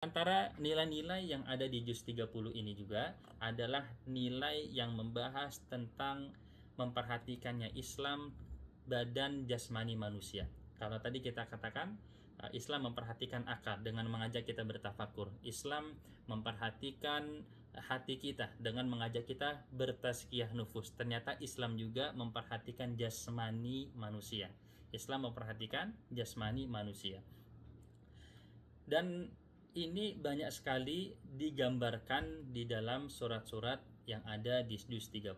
Antara nilai-nilai yang ada di juz 30 ini juga adalah nilai yang membahas tentang memperhatikannya Islam badan jasmani manusia. Kalau tadi kita katakan Islam memperhatikan akal dengan mengajak kita bertafakur. Islam memperhatikan hati kita dengan mengajak kita bertazkiyah nufus. Ternyata Islam juga memperhatikan jasmani manusia. Islam memperhatikan jasmani manusia. Dan ini banyak sekali digambarkan di dalam surat-surat yang ada di juz 30.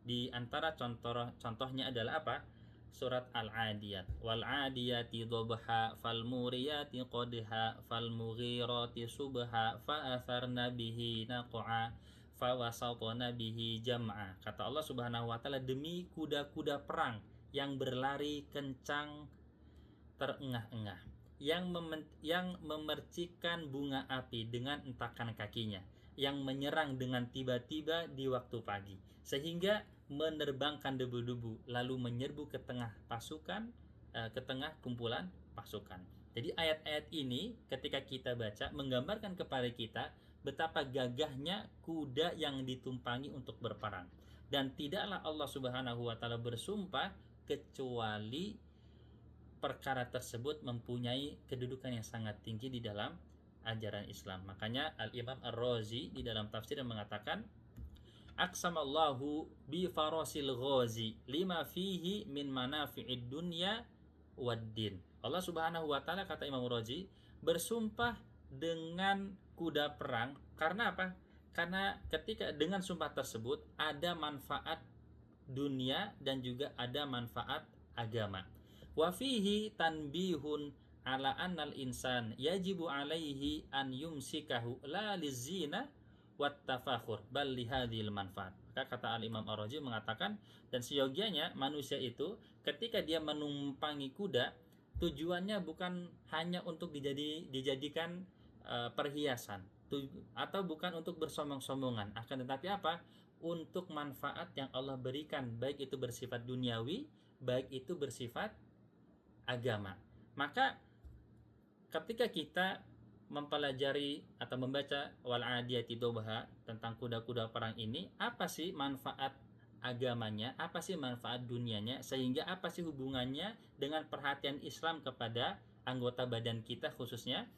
Di antara contohnya adalah apa? Surat Al-Adiyat. Wal 'adiyati dhabha fal muriyati qadha fal mughirati subha fa atharna bihi naq'a fa wasatna bihi jam'a. Kata Allah Subhanahu wa taala, demi kuda-kuda perang yang berlari kencang terengah-engah, yang memercikkan bunga api dengan entakan kakinya, yang menyerang dengan tiba-tiba di waktu pagi, sehingga menerbangkan debu-debu lalu menyerbu ke tengah pasukan, ke tengah kumpulan pasukan. Jadi ayat-ayat ini ketika kita baca menggambarkan kepada kita betapa gagahnya kuda yang ditumpangi untuk berperang. Dan tidaklah Allah Subhanahu wa taala bersumpah kecuali perkara tersebut mempunyai kedudukan yang sangat tinggi di dalam ajaran Islam. Makanya Al-Imam Ar-Razi di dalam tafsir mengatakan, aqsamallahu bi farasil ghazi lima fihi min manafi'id dunya waddin. Allah Subhanahu wa taala, kata Imam Razi, bersumpah dengan kuda perang karena apa? Karena ketika dengan sumpah tersebut ada manfaat dunia dan juga ada manfaat agama. Wa fihi tanbihun ala annal insan yajibu alaihi an yumsikahu la lizina wat tafakhur bal li hadhil manfaat. Maka kata Al-Imam Ar-Razi mengatakan, dan seyogianya manusia itu ketika dia menumpangi kuda tujuannya bukan hanya untuk dijadikan perhiasan atau bukan untuk bersombong-sombongan, akan tetapi apa? Untuk manfaat yang Allah berikan, baik itu bersifat duniawi, baik itu bersifat agama. Maka ketika kita mempelajari atau membaca wal adiyati dhabha tentang kuda-kuda perang ini, apa sih manfaat agamanya, apa sih manfaat dunianya, sehingga apa sih hubungannya dengan perhatian Islam kepada anggota badan kita, khususnya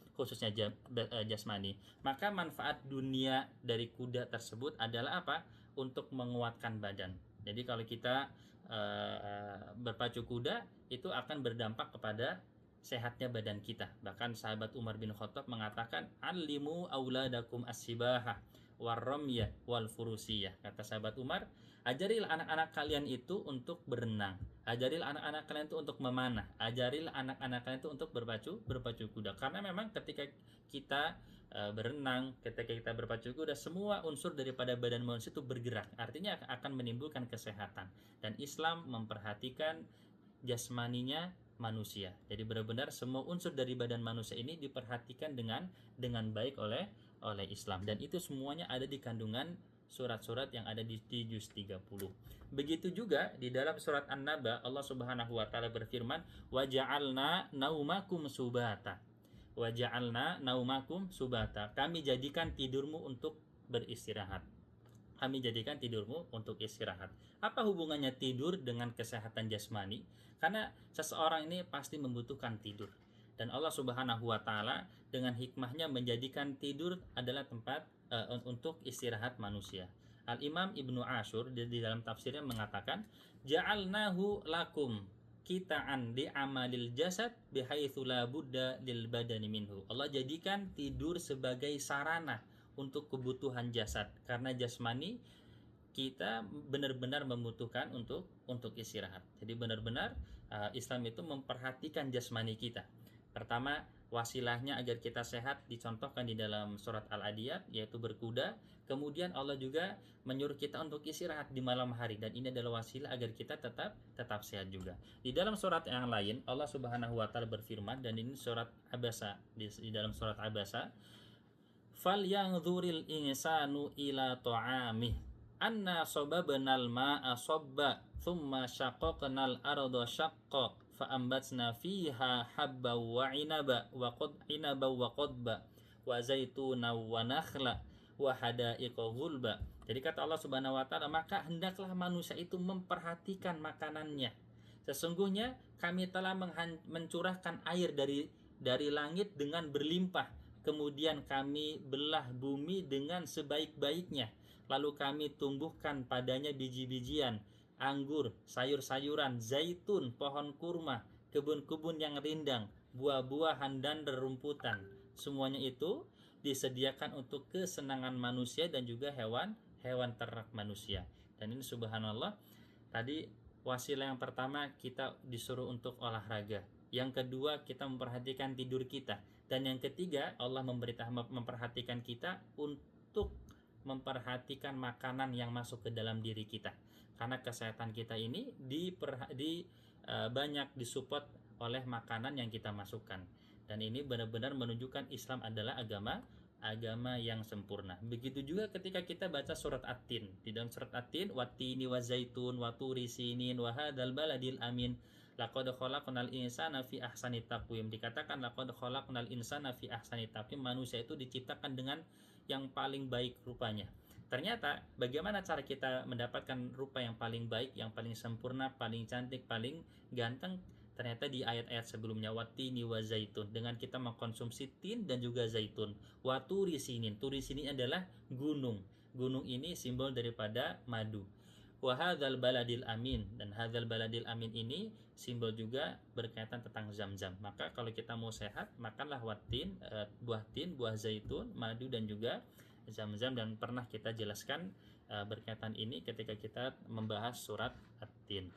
jasmani. Maka manfaat dunia dari kuda tersebut adalah apa? Untuk menguatkan badan. Jadi kalau kita berpacu kuda itu akan berdampak kepada sehatnya badan kita. Bahkan sahabat Umar bin Khattab mengatakan, "Allimu auladakum as-sibahah warramya wal furusiyah." Kata sahabat Umar, ajarilah anak-anak kalian itu untuk berenang, ajarilah anak-anak kalian itu untuk memanah, ajarilah anak-anak kalian itu untuk berpacu kuda. Karena memang ketika kita berenang, ketika kita berpacu kuda, semua unsur daripada badan manusia itu bergerak. Artinya akan menimbulkan kesehatan. Dan Islam memperhatikan jasmaninya manusia. Jadi benar-benar semua unsur dari badan manusia ini diperhatikan dengan baik oleh Islam, dan itu semuanya ada di kandungan surat-surat yang ada di juz 30. Begitu juga di dalam surat An-Naba, Allah Subhanahu wa taala berfirman, "Wa ja'alna naumakum subata." Wa ja'alna naumakum subata. Kami jadikan tidurmu untuk beristirahat. Kami jadikan tidurmu untuk istirahat. Apa hubungannya tidur dengan kesehatan jasmani? Karena seseorang ini pasti membutuhkan tidur. Dan Allah Subhanahu wa taala dengan hikmahnya menjadikan tidur adalah tempat untuk istirahat manusia. Al-Imam Ibnu Ashur di dalam tafsirnya mengatakan, "Ja'alnahu lakum kita'an di amalil jasad bihaitsu la budda lil badani minhu." Allah jadikan tidur sebagai sarana untuk kebutuhan jasad, karena jasmani kita benar-benar membutuhkan untuk istirahat. Jadi benar-benar Islam itu memperhatikan jasmani kita. Pertama, wasilahnya agar kita sehat dicontohkan di dalam surat Al-Adiyat, yaitu berkuda. Kemudian Allah juga menyuruh kita untuk istirahat di malam hari, dan ini adalah wasilah agar kita tetap sehat juga. Di dalam surat yang lain Allah Subhanahu wa taala berfirman, dan ini surat Abasa, di dalam surat Abasa, "Falyanzuril insanu ila ta'amih anna sababnal ma'a sabba thumma syaqaqnal arda syaqqa fa ambatna fiha habba wa inaba wa qadba wa zaituna wa nakhla wa hadaiqa ghulba. Jadi kata Allah Subhanahu wa taala, maka hendaklah manusia itu memperhatikan makanannya. Sesungguhnya kami telah mencurahkan air dari langit dengan berlimpah. Kemudian kami belah bumi dengan sebaik-baiknya. Lalu kami tumbuhkan padanya biji-bijian, anggur, sayur-sayuran, zaitun, pohon kurma, kebun-kebun yang rindang, buah-buahan dan rerumputan. Semuanya itu disediakan untuk kesenangan manusia dan juga hewan ternak manusia. Dan ini subhanallah, tadi wasilah yang pertama kita disuruh untuk olahraga. Yang kedua kita memperhatikan tidur kita. Dan yang ketiga Allah memperhatikan kita untuk memperhatikan makanan yang masuk ke dalam diri kita. Karena kesehatan kita ini banyak disupport oleh makanan yang kita masukkan. Dan ini benar-benar menunjukkan Islam adalah agama yang sempurna. Begitu juga ketika kita baca surat At-Tin. Di dalam surat At-Tin, wattini wazaitun waturi sinin wa hadzal baladil amin. Laqad khalaqnal insana fi ahsani taqwim. Dikatakan laqad khalaqnal insana fi ahsani taqwim, manusia itu diciptakan dengan yang paling baik rupanya. Ternyata bagaimana cara kita mendapatkan rupa yang paling baik, yang paling sempurna, paling cantik, paling ganteng? Ternyata di ayat-ayat sebelumnya, wattini wa zaitun, dengan kita mengkonsumsi tin dan juga zaitun. Waturi sinin, turi sinin adalah gunung. Gunung ini simbol daripada madu. Wa hadzal baladil amin, dan hadzal baladil amin ini simbol juga berkaitan tentang zam-zam. Maka kalau kita mau sehat, makanlah buah tin, buah zaitun, madu dan juga zam-zam. Dan pernah kita jelaskan berkaitan ini ketika kita membahas surat At-Tin.